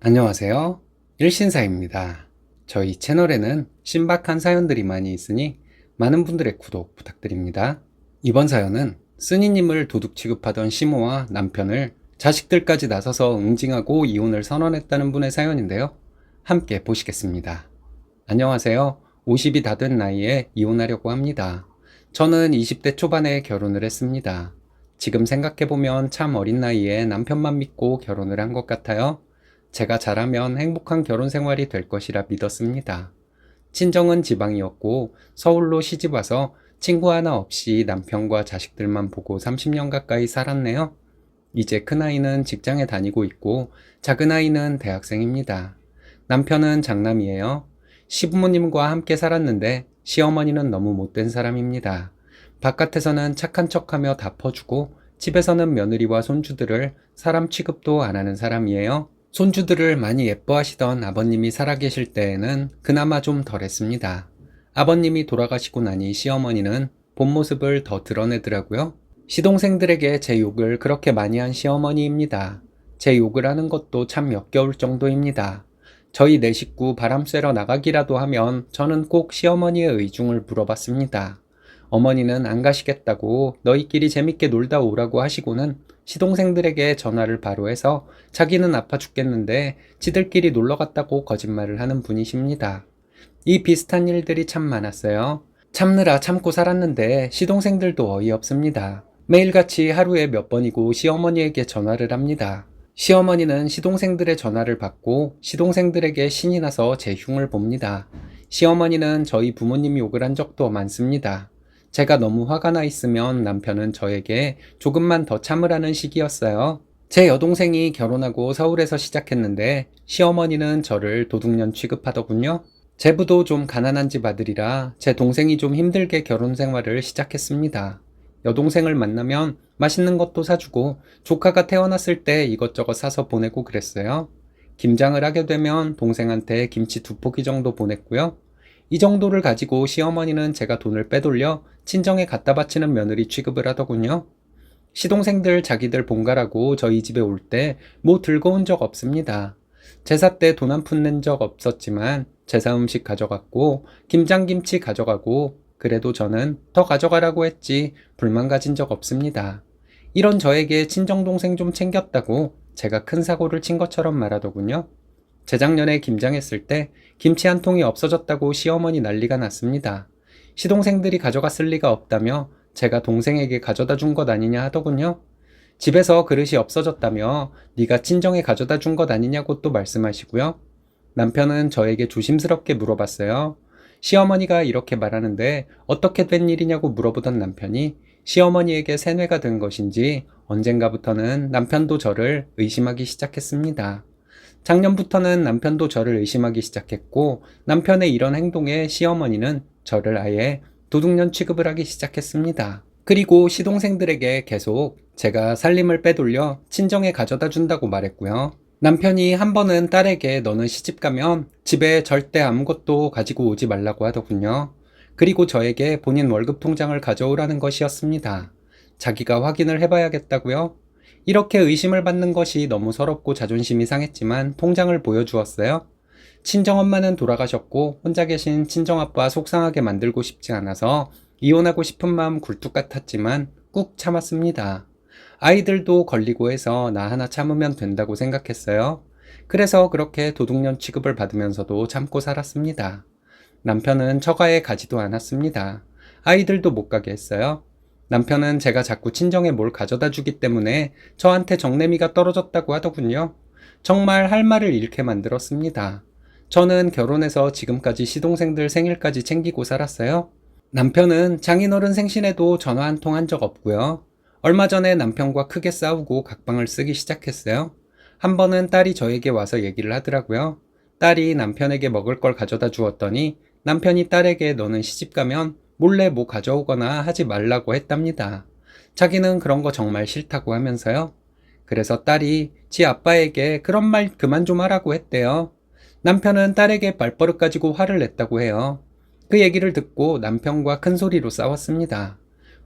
안녕하세요. 일신사입니다. 저희 채널에는 신박한 사연들이 많이 있으니 많은 분들의 구독 부탁드립니다. 이번 사연은 쓰니님을 도둑 취급하던 시모와 남편을 자식들까지 나서서 응징하고 이혼을 선언했다는 분의 사연인데요. 함께 보시겠습니다. 안녕하세요. 50이 다 된 나이에 이혼하려고 합니다. 저는 20대 초반에 결혼을 했습니다. 지금 생각해보면 참 어린 나이에 남편만 믿고 결혼을 한 것 같아요. 제가 잘하면 행복한 결혼 생활이 될 것이라 믿었습니다. 친정은 지방이었고 서울로 시집 와서 친구 하나 없이 남편과 자식들만 보고 30년 가까이 살았네요. 이제 큰아이는 직장에 다니고 있고 작은아이는 대학생입니다. 남편은 장남이에요. 시부모님과 함께 살았는데 시어머니는 너무 못된 사람입니다. 바깥에서는 착한 척하며 다 퍼주고 집에서는 며느리와 손주들을 사람 취급도 안 하는 사람이에요. 손주들을 많이 예뻐하시던 아버님이 살아계실 때에는 그나마 좀 덜했습니다. 아버님이 돌아가시고 나니 시어머니는 본 모습을 더 드러내더라고요. 시동생들에게 제 욕을 그렇게 많이 한 시어머니입니다. 제 욕을 하는 것도 참 역겨울 정도입니다. 저희 네 식구 바람 쐬러 나가기라도 하면 저는 꼭 시어머니의 의중을 물어봤습니다. 어머니는 안 가시겠다고 너희끼리 재밌게 놀다 오라고 하시고는 시동생들에게 전화를 바로 해서 자기는 아파 죽겠는데 지들끼리 놀러 갔다고 거짓말을 하는 분이십니다. 이 비슷한 일들이 참 많았어요. 참느라 참고 살았는데 시동생들도 어이없습니다. 매일같이 하루에 몇 번이고 시어머니에게 전화를 합니다. 시어머니는 시동생들의 전화를 받고 시동생들에게 신이 나서 제 흉을 봅니다. 시어머니는 저희 부모님 욕을 한 적도 많습니다. 제가 너무 화가 나 있으면 남편은 저에게 조금만 더 참으라는 식이었어요. 제 여동생이 결혼하고 서울에서 시작했는데 시어머니는 저를 도둑년 취급하더군요. 제부도 좀 가난한 집 아들이라 제 동생이 좀 힘들게 결혼 생활을 시작했습니다. 여동생을 만나면 맛있는 것도 사주고 조카가 태어났을 때 이것저것 사서 보내고 그랬어요. 김장을 하게 되면 동생한테 김치 2포기 정도 보냈고요. 이 정도를 가지고 시어머니는 제가 돈을 빼돌려 친정에 갖다 바치는 며느리 취급을 하더군요. 시동생들 자기들 본가라고 저희 집에 올 때 뭐 들고 온 적 없습니다. 제사 때 돈 한 푼 낸 적 없었지만 제사 음식 가져갔고 김장김치 가져가고 그래도 저는 더 가져가라고 했지 불만 가진 적 없습니다. 이런 저에게 친정동생 좀 챙겼다고 제가 큰 사고를 친 것처럼 말하더군요. 재작년에 김장했을 때 김치 한 통이 없어졌다고 시어머니 난리가 났습니다. 시동생들이 가져갔을 리가 없다며 제가 동생에게 가져다 준 것 아니냐 하더군요. 집에서 그릇이 없어졌다며 네가 친정에 가져다 준 것 아니냐고 또 말씀하시고요. 남편은 저에게 조심스럽게 물어봤어요. 시어머니가 이렇게 말하는데 어떻게 된 일이냐고 물어보던 남편이 시어머니에게 세뇌가 된 것인지 언젠가부터는 남편도 저를 의심하기 시작했습니다. 작년부터는 남편도 저를 의심하기 시작했고 남편의 이런 행동에 시어머니는 저를 아예 도둑년 취급을 하기 시작했습니다. 그리고 시동생들에게 계속 제가 살림을 빼돌려 친정에 가져다 준다고 말했고요. 남편이 한 번은 딸에게 너는 시집 가면 집에 절대 아무것도 가지고 오지 말라고 하더군요. 그리고 저에게 본인 월급 통장을 가져오라는 것이었습니다. 자기가 확인을 해봐야겠다고요? 이렇게 의심을 받는 것이 너무 서럽고 자존심이 상했지만 통장을 보여주었어요. 친정엄마는 돌아가셨고 혼자 계신 친정아빠 속상하게 만들고 싶지 않아서 이혼하고 싶은 마음 굴뚝 같았지만 꾹 참았습니다. 아이들도 걸리고 해서 나 하나 참으면 된다고 생각했어요. 그래서 그렇게 도둑년 취급을 받으면서도 참고 살았습니다. 남편은 처가에 가지도 않았습니다. 아이들도 못 가게 했어요. 남편은 제가 자꾸 친정에 뭘 가져다 주기 때문에 저한테 정내미가 떨어졌다고 하더군요. 정말 할 말을 잃게 만들었습니다. 저는 결혼해서 지금까지 시동생들 생일까지 챙기고 살았어요. 남편은 장인어른 생신에도 전화 한 통 한 적 없고요. 얼마 전에 남편과 크게 싸우고 각방을 쓰기 시작했어요. 한 번은 딸이 저에게 와서 얘기를 하더라고요. 딸이 남편에게 먹을 걸 가져다 주었더니 남편이 딸에게 너는 시집 가면 몰래 뭐 가져오거나 하지 말라고 했답니다. 자기는 그런 거 정말 싫다고 하면서요. 그래서 딸이 지 아빠에게 그런 말 그만 좀 하라고 했대요. 남편은 딸에게 말버릇 가지고 화를 냈다고 해요. 그 얘기를 듣고 남편과 큰 소리로 싸웠습니다.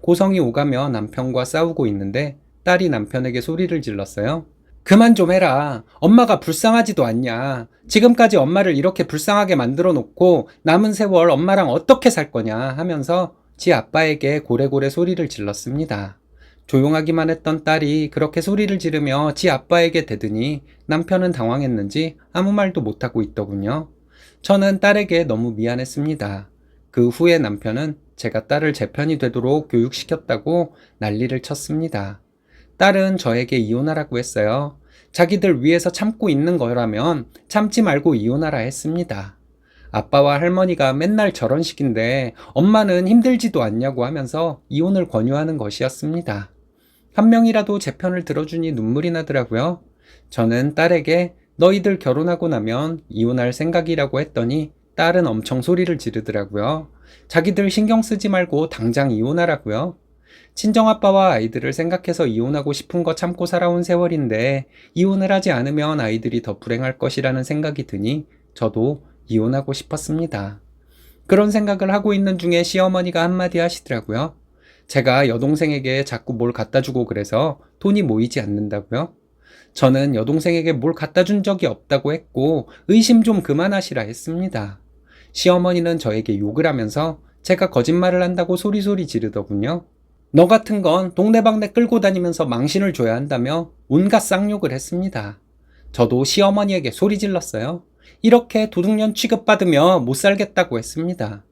고성이 오가며 남편과 싸우고 있는데 딸이 남편에게 소리를 질렀어요. 그만 좀 해라. 엄마가 불쌍하지도 않냐. 지금까지 엄마를 이렇게 불쌍하게 만들어 놓고 남은 세월 엄마랑 어떻게 살 거냐 하면서 지 아빠에게 고래고래 소리를 질렀습니다. 조용하기만 했던 딸이 그렇게 소리를 지르며 지 아빠에게 대드니 남편은 당황했는지 아무 말도 못하고 있더군요. 저는 딸에게 너무 미안했습니다. 그 후에 남편은 제가 딸을 제 편이 되도록 교육시켰다고 난리를 쳤습니다. 딸은 저에게 이혼하라고 했어요. 자기들 위해서 참고 있는 거라면 참지 말고 이혼하라 했습니다. 아빠와 할머니가 맨날 저런 식인데 엄마는 힘들지도 않냐고 하면서 이혼을 권유하는 것이었습니다. 한 명이라도 제 편을 들어주니 눈물이 나더라고요. 저는 딸에게 너희들 결혼하고 나면 이혼할 생각이라고 했더니 딸은 엄청 소리를 지르더라고요. 자기들 신경 쓰지 말고 당장 이혼하라고요. 친정아빠와 아이들을 생각해서 이혼하고 싶은 거 참고 살아온 세월인데 이혼을 하지 않으면 아이들이 더 불행할 것이라는 생각이 드니 저도 이혼하고 싶었습니다. 그런 생각을 하고 있는 중에 시어머니가 한마디 하시더라고요. 제가 여동생에게 자꾸 뭘 갖다 주고 그래서 돈이 모이지 않는다고요? 저는 여동생에게 뭘 갖다 준 적이 없다고 했고 의심 좀 그만하시라 했습니다. 시어머니는 저에게 욕을 하면서 제가 거짓말을 한다고 소리소리 지르더군요. 너 같은 건 동네방네 끌고 다니면서 망신을 줘야 한다며 온갖 쌍욕을 했습니다. 저도 시어머니에게 소리 질렀어요. 이렇게 도둑년 취급받으며 못 살겠다고 했습니다.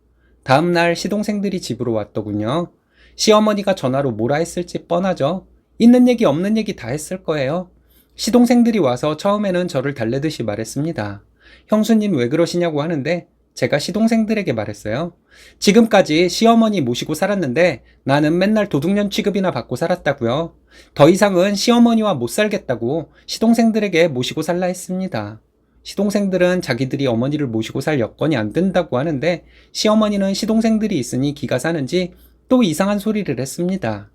다음날 시동생들이 집으로 왔더군요. 시어머니가 전화로 뭐라 했을지 뻔하죠. 있는 얘기 없는 얘기 다 했을 거예요. 시동생들이 와서 처음에는 저를 달래듯이 말했습니다. 형수님 왜 그러시냐고 하는데 제가 시동생들에게 말했어요. 지금까지 시어머니 모시고 살았는데 나는 맨날 도둑년 취급이나 받고 살았다고요. 더 이상은 시어머니와 못 살겠다고 시동생들에게 모시고 살라 했습니다. 시동생들은 자기들이 어머니를 모시고 살 여건이 안 된다고 하는데 시어머니는 시동생들이 있으니 기가 사는지 또 이상한 소리를 했습니다.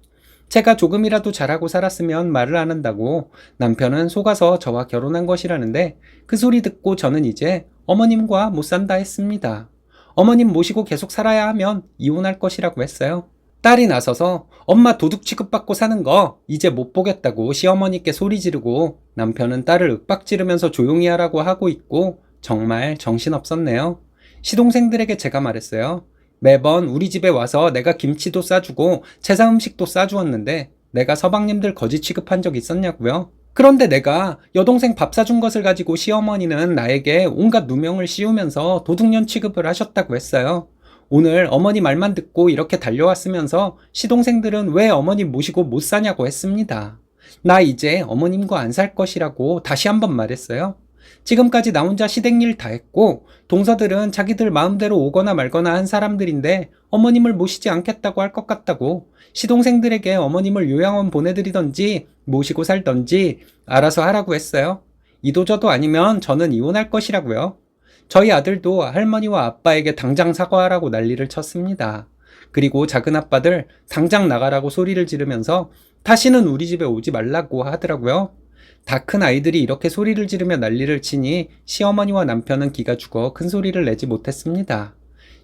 제가 조금이라도 잘하고 살았으면 말을 안 한다고 남편은 속아서 저와 결혼한 것이라는데 그 소리 듣고 저는 이제 어머님과 못 산다 했습니다. 어머님 모시고 계속 살아야 하면 이혼할 것이라고 했어요. 딸이 나서서 엄마 도둑 취급받고 사는 거 이제 못 보겠다고 시어머니께 소리 지르고 남편은 딸을 윽박지르면서 조용히 하라고 하고 있고 정말 정신없었네요. 시동생들에게 제가 말했어요. 매번 우리 집에 와서 내가 김치도 싸주고 제사 음식도 싸주었는데 내가 서방님들 거지 취급한 적 있었냐고요? 그런데 내가 여동생 밥 사준 것을 가지고 시어머니는 나에게 온갖 누명을 씌우면서 도둑년 취급을 하셨다고 했어요. 오늘 어머니 말만 듣고 이렇게 달려왔으면서 시동생들은 왜 어머니 모시고 못 사냐고 했습니다. 나 이제 어머님과 안 살 것이라고 다시 한번 말했어요. 지금까지 나 혼자 시댁일 다 했고 동서들은 자기들 마음대로 오거나 말거나 한 사람들인데 어머님을 모시지 않겠다고 할 것 같다고 시동생들에게 어머님을 요양원 보내드리던지 모시고 살던지 알아서 하라고 했어요. 이도저도 아니면 저는 이혼할 것이라고요. 저희 아들도 할머니와 아빠에게 당장 사과하라고 난리를 쳤습니다. 그리고 작은 아빠들 당장 나가라고 소리를 지르면서 다시는 우리 집에 오지 말라고 하더라고요. 다 큰 아이들이 이렇게 소리를 지르며 난리를 치니 시어머니와 남편은 기가 죽어 큰 소리를 내지 못했습니다.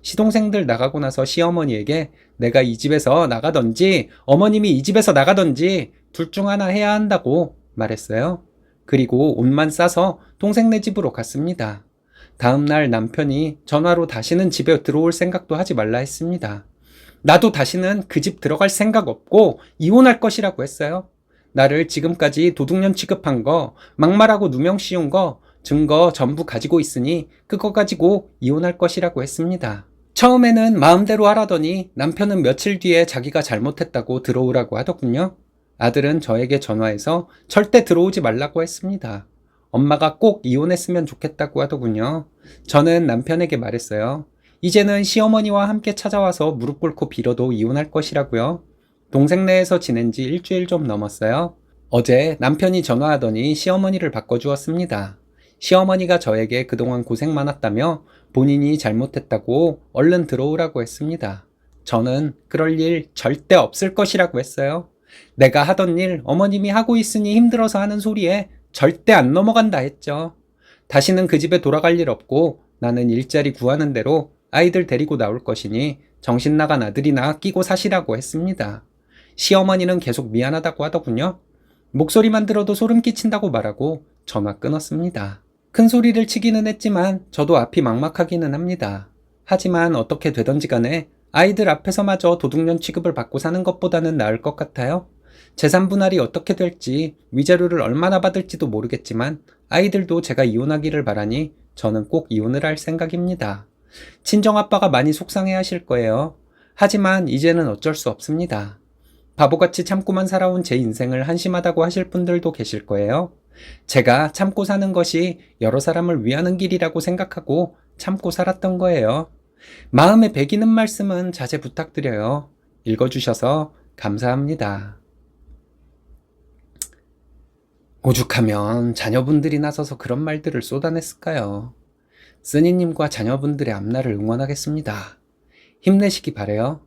시동생들 나가고 나서 시어머니에게 내가 이 집에서 나가던지 어머님이 이 집에서 나가던지 둘 중 하나 해야 한다고 말했어요. 그리고 옷만 싸서 동생네 집으로 갔습니다. 다음날 남편이 전화로 다시는 집에 들어올 생각도 하지 말라 했습니다. 나도 다시는 그 집 들어갈 생각 없고 이혼할 것이라고 했어요. 나를 지금까지 도둑년 취급한 거, 막말하고 누명 씌운 거, 증거 전부 가지고 있으니 그거 가지고 이혼할 것이라고 했습니다. 처음에는 마음대로 하라더니 남편은 며칠 뒤에 자기가 잘못했다고 들어오라고 하더군요. 아들은 저에게 전화해서 절대 들어오지 말라고 했습니다. 엄마가 꼭 이혼했으면 좋겠다고 하더군요. 저는 남편에게 말했어요. 이제는 시어머니와 함께 찾아와서 무릎 꿇고 빌어도 이혼할 것이라고요. 동생네에서 지낸 지 일주일 좀 넘었어요. 어제 남편이 전화하더니 시어머니를 바꿔주었습니다. 시어머니가 저에게 그동안 고생 많았다며 본인이 잘못했다고 얼른 들어오라고 했습니다. 저는 그럴 일 절대 없을 것이라고 했어요. 내가 하던 일 어머님이 하고 있으니 힘들어서 하는 소리에 절대 안 넘어간다 했죠. 다시는 그 집에 돌아갈 일 없고 나는 일자리 구하는 대로 아이들 데리고 나올 것이니 정신 나간 아들이나 끼고 사시라고 했습니다. 시어머니는 계속 미안하다고 하더군요. 목소리만 들어도 소름 끼친다고 말하고 전화 끊었습니다. 큰 소리를 치기는 했지만 저도 앞이 막막하기는 합니다. 하지만 어떻게 되던지 간에 아이들 앞에서마저 도둑년 취급을 받고 사는 것보다는 나을 것 같아요. 재산 분할이 어떻게 될지, 위자료를 얼마나 받을지도 모르겠지만 아이들도 제가 이혼하기를 바라니 저는 꼭 이혼을 할 생각입니다. 친정아빠가 많이 속상해 하실 거예요. 하지만 이제는 어쩔 수 없습니다. 바보같이 참고만 살아온 제 인생을 한심하다고 하실 분들도 계실 거예요. 제가 참고 사는 것이 여러 사람을 위하는 길이라고 생각하고 참고 살았던 거예요. 마음에 배기는 말씀은 자제 부탁드려요. 읽어주셔서 감사합니다. 오죽하면 자녀분들이 나서서 그런 말들을 쏟아냈을까요? 쓰니님과 자녀분들의 앞날을 응원하겠습니다. 힘내시기 바래요.